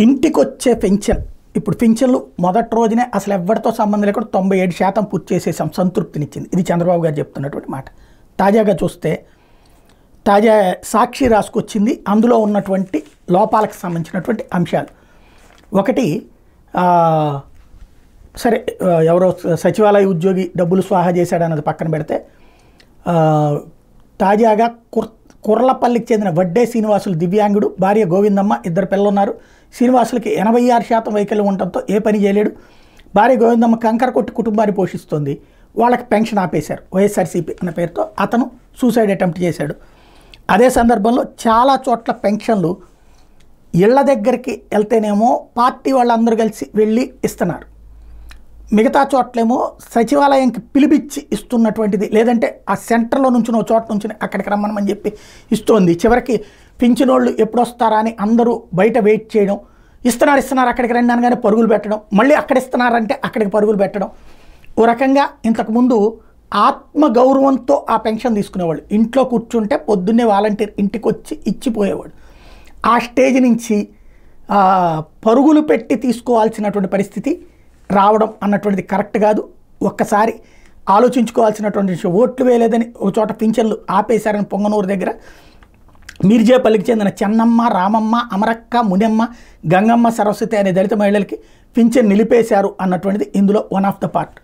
ఇంటికొచ్చే pension ఇప్పుడు పెన్షన్లు మొదటి రోజునే అసలు ఎవరితో సంబంధం లేకుండా 97% పూర్తి చేసేసాం సంతృప్తినిచ్చింది. ఇది చంద్రబాబు గారు చెప్తున్నటువంటి మాట. తాజాగా చూస్తే తాజా సాక్షి రాసుకొచ్చింది. అందులో ఉన్నటువంటి లోపాలకు సంబంధించినటువంటి అంశాలు. ఒకటి సరే ఎవరో సచివాలయ ఉద్యోగి డబ్బులు స్వాహా చేశాడన్నది పక్కన పెడితే తాజాగా కుర్లపల్లికి చెందిన వడ్డే శ్రీనివాసులు దివ్యాంగుడు, భార్య గోవిందమ్మ, 2 పిల్లలు ఉన్నారు. శ్రీనివాసులకి 86% వైకల్యం ఉండటంతో ఏ పని చేయలేడు. భార్య గోవిందమ్మ కంకర కొట్టి కుటుంబాన్ని పోషిస్తుంది. వాళ్ళకి పెన్షన్ ఆపేశారు. వైఎస్ఆర్సీపీ అన్న పేరుతో అతను సూసైడ్ అటెంప్ట్ చేశాడు. అదే సందర్భంలో చాలా చోట్ల పెన్షన్లు ఇళ్ల దగ్గరికి వెళ్తేనేమో పార్టీ వాళ్ళందరూ కలిసి వెళ్ళి ఇస్తున్నారు. మిగతా చోట్లేమో సచివాలయంకి పిలిపించి ఇస్తున్నటువంటిది, లేదంటే ఆ సెంటర్లో నుంచి చోట నుంచి అక్కడికి రమ్మనమని చెప్పి ఇస్తోంది. చివరికి పింఛనోళ్ళు ఎప్పుడు వస్తారా అని అందరూ బయట వెయిట్ చేయడం, ఇస్తున్నారు అక్కడికి రండి అనగానే పరుగులు పెట్టడం, మళ్ళీ అక్కడ ఇస్తున్నారంటే అక్కడికి పరుగులు పెట్టడం. ఓ రకంగా ఇంతకుముందు ఆత్మగౌరవంతో ఆ పెన్షన్ తీసుకునేవాళ్ళు. ఇంట్లో కూర్చుంటే పొద్దున్నే వాలంటీర్ ఇంటికి వచ్చి ఇచ్చిపోయేవాడు. ఆ స్టేజ్ నుంచి పరుగులు పెట్టి తీసుకోవాల్సినటువంటి పరిస్థితి రావడం అన్నటువంటిది కరెక్ట్ కాదు. ఒక్కసారి ఆలోచించుకోవాల్సినటువంటి విషయం. ఓట్లు వేయలేదని ఒక చోట పింఛన్లు ఆపేశారని పొంగనూరు దగ్గర మీర్జేపల్లికి చెందిన చెన్నమ్మ, రామమ్మ, అమరక్క, మునెమ్మ, గంగమ్మ, సరస్వతి అనే దళిత మహిళలకి పింఛన్ నిలిపేశారు అన్నటువంటిది ఇందులో వన్ ఆఫ్ ద పార్ట్.